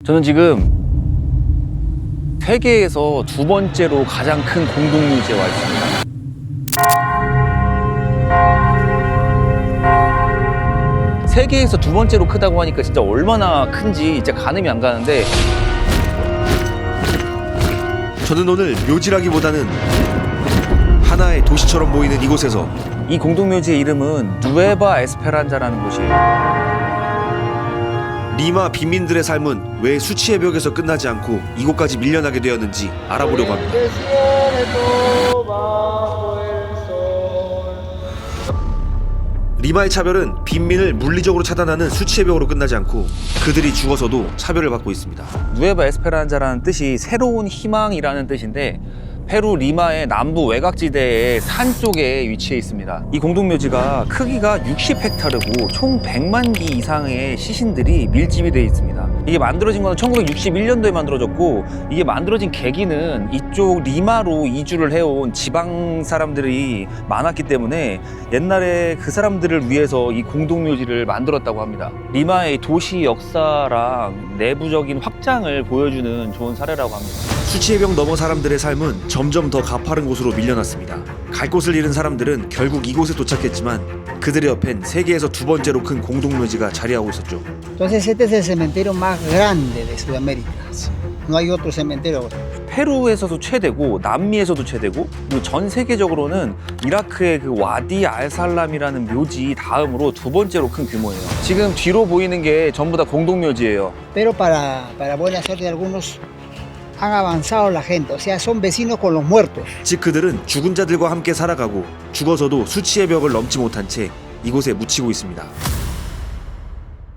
저는 지금 세계에서 두 번째로 가장 큰 공동묘지에 와 있습니다. 세계에서 두 번째로 크다고 하니까 진짜 얼마나 큰지 진짜 가늠이 안 가는데, 저는 오늘 묘지라기보다는 하나의 도시처럼 보이는 이곳에서 이 공동묘지의 이름은 누에바 에스페란자라는 곳이에요. 리마 빈민들의 삶은 왜 수치의 벽에서 끝나지 않고 이곳까지 밀려나게 되었는지 알아보려고 합니다. 리마의 차별은 빈민을 물리적으로 차단하는 수치의 벽으로 끝나지 않고 그들이 죽어서도 차별을 받고 있습니다. 누에바 에스페란자라는 뜻이 새로운 희망이라는 뜻인데, 페루 리마의 남부 외곽지대의 산 쪽에 위치해 있습니다. 이 공동묘지가 크기가 60헥타르고 총 100만 기 이상의 시신들이 밀집이 되어 있습니다. 이게 만들어진 건 1961년도에 만들어졌고, 이게 만들어진 계기는 이쪽 리마로 이주를 해온 지방 사람들이 많았기 때문에 옛날에 그 사람들을 위해서 이 공동묘지를 만들었다고 합니다. 리마의 도시 역사랑 내부적인 확장을 보여주는 좋은 사례라고 합니다. 수치의 벽 너머 사람들의 삶은 점점 더 가파른 곳으로 밀려났습니다. 갈 곳을 잃은 사람들은 결국 이곳에 도착했지만 그들의 옆엔 세계에서 두 번째로 큰 공동묘지가 자리하고 있었죠. Entonces este es el cementerio más grande de Sudamérica. No hay otro cementerio. 페루에서도 최대고 남미에서도 최대고, 그리고 전 세계적으로는 이라크의 그 와디 알살람이라는 묘지 다음으로 두 번째로 큰 규모예요. 지금 뒤로 보이는 게 전부 다 공동묘지예요. Pero para buena suerte de algunos han avanzado la gente, o sea, son vecinos con los muertos. 즉 그들은 죽은 자들과 함께 살아가고 죽어서도 수치의 벽을 넘지 못한 채 이곳에 묻히고 있습니다.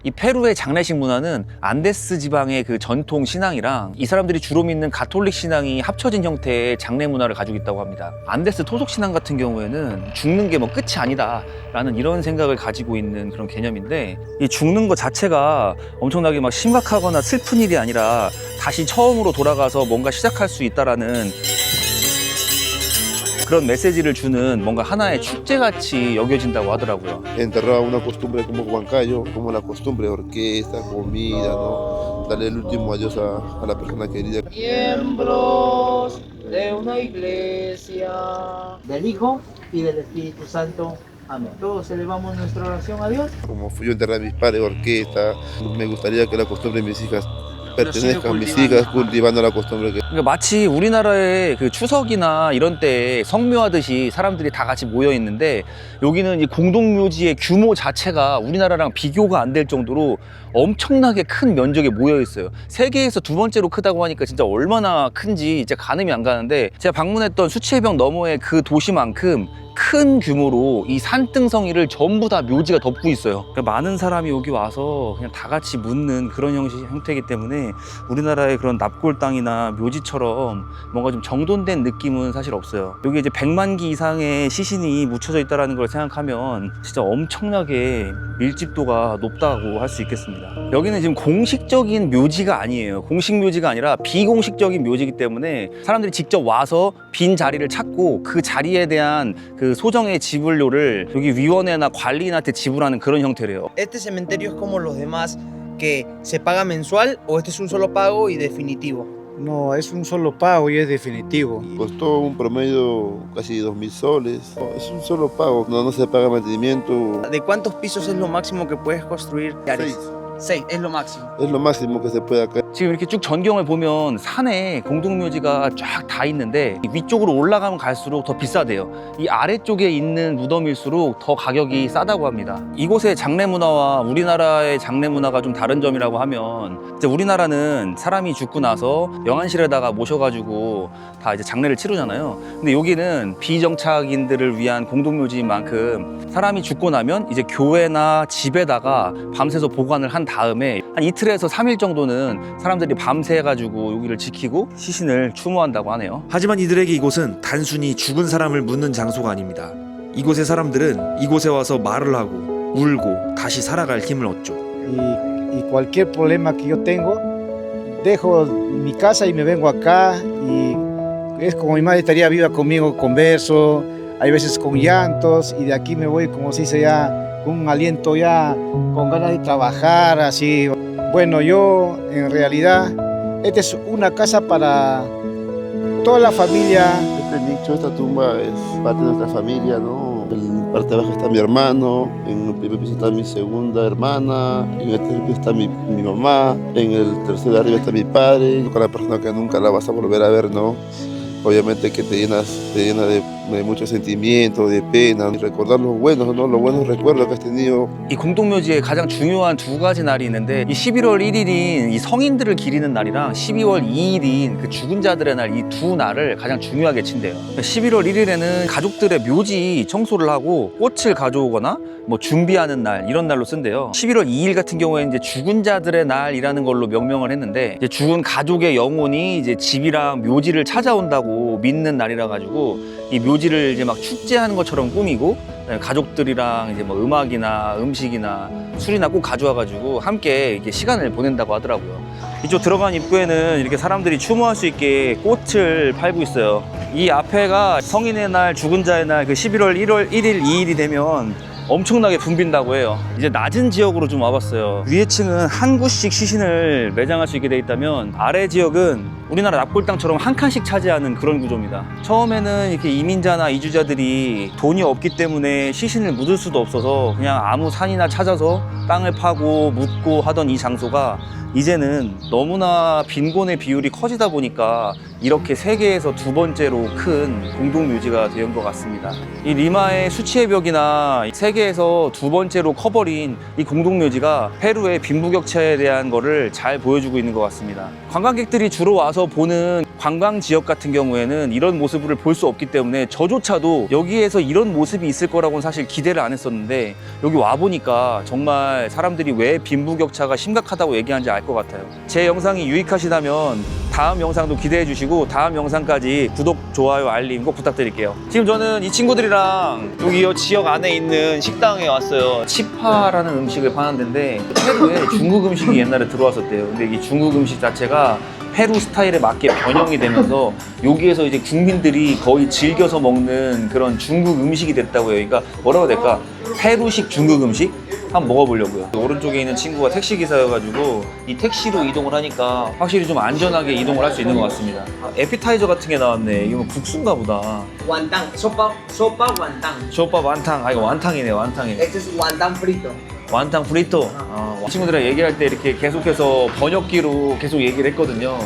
이 페루의 장례식 문화는 안데스 지방의 그 전통 신앙이랑 이 사람들이 주로 믿는 가톨릭 신앙이 합쳐진 형태의 장례 문화를 가지고 있다고 합니다. 안데스 토속 신앙 같은 경우에는 죽는 게 뭐 끝이 아니다 라는 이런 생각을 가지고 있는 그런 개념인데, 이 죽는 것 자체가 엄청나게 막 심각하거나 슬픈 일이 아니라 다시 처음으로 돌아가서 뭔가 시작할 수 있다라는 그런 메시지를 주는 뭔가 하나의 축제같이 여겨진다고 하더라고요. Enterrado una costumbre como Huancayo, como la costumbre de orquesta, comida, ¿no? Darle el último adiós a la persona querida. Miembros de una iglesia, del Hijo y del Espíritu Santo. Amén. Todos elevamos nuestra oración a Dios. Como fui yo a enterrar a mis padres, orquesta, me gustaría que la costumbre de mis hijas pertenezcan a mis hijas, cultivando la costumbre que... 그러니까 마치 우리나라의 그 추석이나 이런 때에 성묘하듯이 사람들이 다 같이 모여 있는데, 여기는 이 공동묘지의 규모 자체가 우리나라랑 비교가 안 될 정도로 엄청나게 큰 면적에 모여 있어요. 세계에서 두 번째로 크다고 하니까 진짜 얼마나 큰지 진짜 가늠이 안 가는데, 제가 방문했던 수치의 벽 너머의 그 도시만큼 큰 규모로 이 산등성이를 전부 다 묘지가 덮고 있어요. 그러니까 많은 사람이 여기 와서 그냥 다 같이 묻는 그런 형태이기 때문에 우리나라의 그런 납골 땅이나 묘지처럼 뭔가 좀 정돈된 느낌은 사실 없어요. 여기 이제 100만 기 이상의 시신이 묻혀져 있다는 걸 생각하면 진짜 엄청나게 밀집도가 높다고 할 수 있겠습니다. 여기는 지금 공식적인 묘지가 아니에요. 공식 묘지가 아니라 비공식적인 묘지이기 때문에 사람들이 직접 와서 빈 자리를 찾고 그 자리에 대한 그 소정의 지불료를 여기 위원회나 관리인한테 지불하는 그런 형태래요. ¿Este cementerio es como los demás que se paga mensual o este es un solo pago y definitivo? No, es un solo pago y es definitivo. Costó un promedio casi 2.000 soles. Es un solo pago, no se paga mantenimiento. ¿De cuántos pisos es lo máximo que puedes construir? 6. 6, es lo máximo. Es lo máximo que se puede acá. 지금 이렇게 쭉 전경을 보면 산에 공동묘지가 쫙 다 있는데, 위쪽으로 올라가면 갈수록 더 비싸대요. 이 아래쪽에 있는 무덤일수록 더 가격이 싸다고 합니다. 이곳의 장례 문화와 우리나라의 장례 문화가 좀 다른 점이라고 하면, 이제 우리나라는 사람이 죽고 나서 영안실에다가 모셔가지고 다 이제 장례를 치르잖아요. 근데 여기는 비정착인들을 위한 공동묘지인 만큼 사람이 죽고 나면 이제 교회나 집에다가 밤새서 보관을 한 다음에 한 이틀에서 3일 정도는 사람들이 밤새 해가지고 여기를 지키고 시신을 추모한다고 하네요. 하지만 이들에게 이곳은 단순히 죽은 사람을 묻는 장소가 아닙니다. 이곳의 사람들은 이곳에 와서 말을 하고 울고 다시 살아갈 힘을 얻죠. Y cualquier problema que yo tengo, dejo mi casa y me vengo acá y es como mi madre estaría viva conmigo, converso, hay veces con llantos y de aquí me voy, como se dice ya, con un aliento ya, con ganas de trabajar, así. Bueno, yo en realidad, esta es una casa para toda la familia. Este nicho, esta tumba es parte de nuestra familia, ¿no? En la parte baja está mi hermano, en el primer piso está mi segunda hermana, en el tercer piso está mi mamá, en el tercero de arriba está mi padre, con la persona que nunca la vas a volver a ver, ¿no? Obviamente que te llena de mucho sentimiento, de pena, y recordar los buenos, ¿no? Los buenos recuerdos que has tenido. 이 공동묘지에 가장 중요한 두 가지 날이 있는데 이 11월 1일인 이 성인들을 기리는 날이랑 12월 2일인 그 죽은 자들의 날 이 두 날을 가장 중요하게 친대요. 11월 1일에는 가족들의 묘지 청소를 하고 꽃을 가져오거나 뭐 준비하는 날 이런 날로 쓴대요. 11월 2일 같은 경우에 이제 죽은 자들의 날이라는 걸로 명명을 했는데 이제 죽은 가족의 영혼이 이제 집이랑 묘지를 찾아온다고 믿는 날이라 가지고 이 묘지를 이제 막 축제하는 것처럼 꾸미고 가족들이랑 이제 뭐 음악이나 음식이나 술이나 꼭 가져와 가지고 함께 이렇게 시간을 보낸다고 하더라고요. 이쪽 들어간 입구에는 이렇게 사람들이 추모할 수 있게 꽃을 팔고 있어요. 이 앞에가 성인의 날, 죽은 자의 날 그 11월 1일, 2일이 되면 엄청나게 붐빈다고 해요. 이제 낮은 지역으로 좀 와봤어요. 위에 층은 한 구씩 시신을 매장할 수 있게 돼 있다면 아래 지역은 우리나라 납골당처럼 한 칸씩 차지하는 그런 구조입니다. 처음에는 이렇게 이민자나 이주자들이 돈이 없기 때문에 시신을 묻을 수도 없어서 그냥 아무 산이나 찾아서 땅을 파고 묻고 하던 이 장소가 이제는 너무나 빈곤의 비율이 커지다 보니까 이렇게 세계에서 두 번째로 큰 공동묘지가 된 것 같습니다. 이 리마의 수치의 벽이나 세계에서 두 번째로 커버린 이 공동묘지가 페루의 빈부격차에 대한 거를 잘 보여주고 있는 것 같습니다. 관광객들이 주로 와서 보는 관광 지역 같은 경우에는 이런 모습을 볼 수 없기 때문에 저조차도 여기에서 이런 모습이 있을 거라고는 사실 기대를 안 했었는데 여기 와보니까 정말 사람들이 왜 빈부격차가 심각하다고 얘기하는지 알 것 같아요. 제 영상이 유익하시다면 다음 영상도 기대해 주시고 다음 영상까지 구독, 좋아요, 알림 꼭 부탁드릴게요. 지금 저는 이 친구들이랑 여기 지역 안에 있는 식당에 왔어요. 치파라는 음식을 파는 데인데 페루에 중국 음식이 옛날에 들어왔었대요. 근데 이 중국 음식 자체가 페루 스타일에 맞게 변형이 되면서 여기에서 이제 국민들이 거의 즐겨서 먹는 그런 중국 음식이 됐다고 해요. 그러니까 뭐라고 해야 될까? 페루식 중국 음식? 한번 먹어보려고요. 오른쪽에 있는 친구가 택시기사여가지고 이 택시로 이동을 하니까 확실히 좀 안전하게 이동을 할 수 있는 것 같습니다. 에피타이저 같은 게 나왔네. 이거 국수인가 보다. Guantán, sopa guantán. 조밥 완탕. 아 이거 완탕이네, 완탕이네. Este es guantán frito. 완탕 프리토. 친구들이랑 얘기할 때 이렇게 계속해서 번역기로 계속 얘기를 했거든요.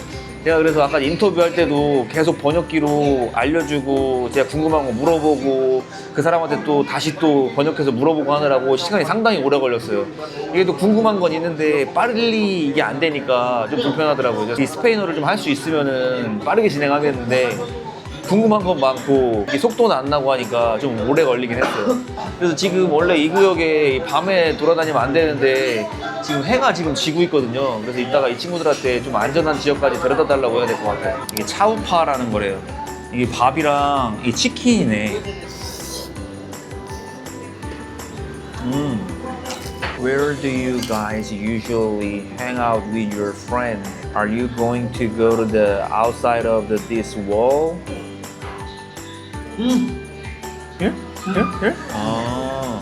제가 그래서 아까 인터뷰할 때도 계속 번역기로 알려주고 제가 궁금한 거 물어보고 그 사람한테 또 다시 또 번역해서 물어보고 하느라고 시간이 상당히 오래 걸렸어요. 이게 또 궁금한 건 있는데 빨리 이게 안 되니까 좀 불편하더라고요. 그래서 이 스페인어를 좀 할 수 있으면은 빠르게 진행하겠는데 궁금한 건 많고 이게 속도는 안 나고 하니까 좀 오래 걸리긴 했어요. 그래서 지금 원래 이 구역에 밤에 돌아다니면 안 되는데 지금 해가 지금 지고 있거든요. 그래서 이따가 이 친구들한테 좀 안전한 지역까지 데려다 달라고 해야 될 것 같아요. 이게 차우파라는 거래요. 이게 밥이랑 이 치킨이네. Where do you guys usually hang out with your friends? Are you going to go to the outside of this wall? Here?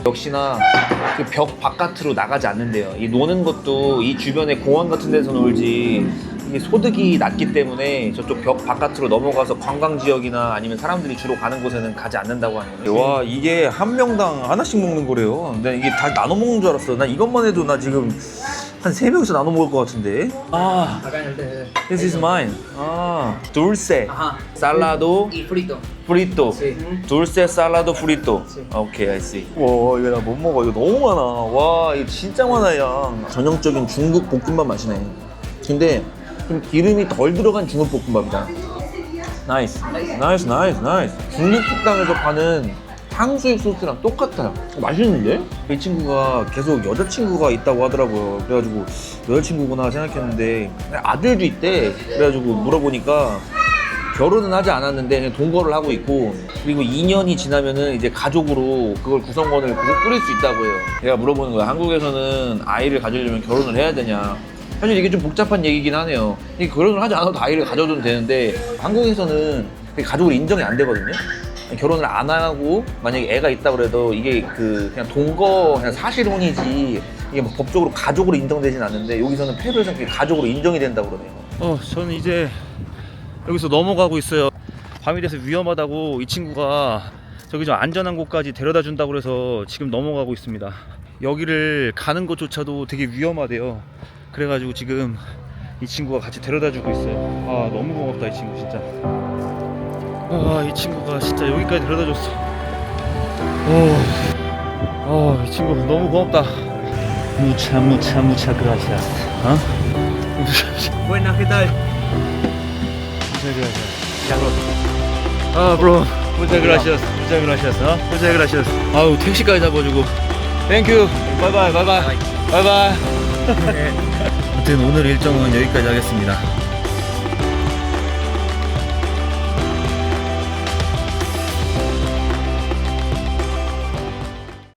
역시나 그 벽 바깥으로 나가지 않는데요. 이 노는 것도 이 주변에 공원 같은 데서 놀지 이게 소득이 낮기 때문에 저쪽 벽 바깥으로 넘어가서 관광 지역이나 아니면 사람들이 주로 가는 곳에는 가지 않는다고 하네요. 와, 이게 한 명당 하나씩 먹는 거래요. 근데 이게 다 나눠 먹는 줄 알았어. 나 이것만 해도 나 지금 한 3명이서 나눠 먹을 것 같은데. 아, this is mine. 아, dulce, Ajá. salado, Y frito. frito. Sí. dulce, salado, frito. 오케이, I see. 와, 이거 나 못 먹어. 이거 너무 많아. 와, 이거 진짜 많아, 양. 전형적인 중국 볶음밥 맛이네. 근데 좀 기름이 덜 들어간 중국 볶음밥이다. 나이스. 나이스, 나이스, 나이스. 중국 식당에서 파는 탕수육 소스랑 똑같아요. 맛있는데? 이 친구가 계속 여자친구가 있다고 하더라고요. 그래가지고 여자친구구나 생각했는데 아들도 있대. 그래가지고 물어보니까 결혼은 하지 않았는데 그냥 동거를 하고 있고 그리고 2년이 지나면은 이제 가족으로 그걸 구성원을 꾸릴 수 있다고 해요. 제가 물어보는 거예요. 한국에서는 아이를 가지려면 결혼을 해야 되냐. 사실 이게 좀 복잡한 얘기긴 하네요. 결혼을 하지 않아도 아이를 가져도 되는데 한국에서는 가족을 인정이 안 되거든요. 결혼을 안 하고 만약에 애가 있다 그래도 이게 그냥 동거 그냥 사실혼이지 이게 뭐 법적으로 가족으로 인정되진 않는데 여기서는 페루의 성격이 가족으로 인정이 된다고 그러네요. 저는 이제 여기서 넘어가고 있어요. 밤이 돼서 위험하다고 이 친구가 저기 좀 안전한 곳까지 데려다 준다고 그래서 지금 넘어가고 있습니다. 여기를 가는 것조차도 되게 위험하대요. 그래가지고 지금 이 친구가 같이 데려다 주고 있어요. 아, 너무 고맙다 이 친구 진짜. 아, 이 친구가 진짜 여기까지 데려다 줬어. 이 친구 너무 고맙다. 무차 gracias. 어? Buenas, ¿qué tal? Muchas gracias. 아, bro. Muchas gracias. Muchas gracias. 어? Muchas gracias. 아우, 택시까지 잡아주고. Thank you. 바이바이. 바이바이. 바이바이. 아무튼 오늘 일정은 여기까지 하겠습니다.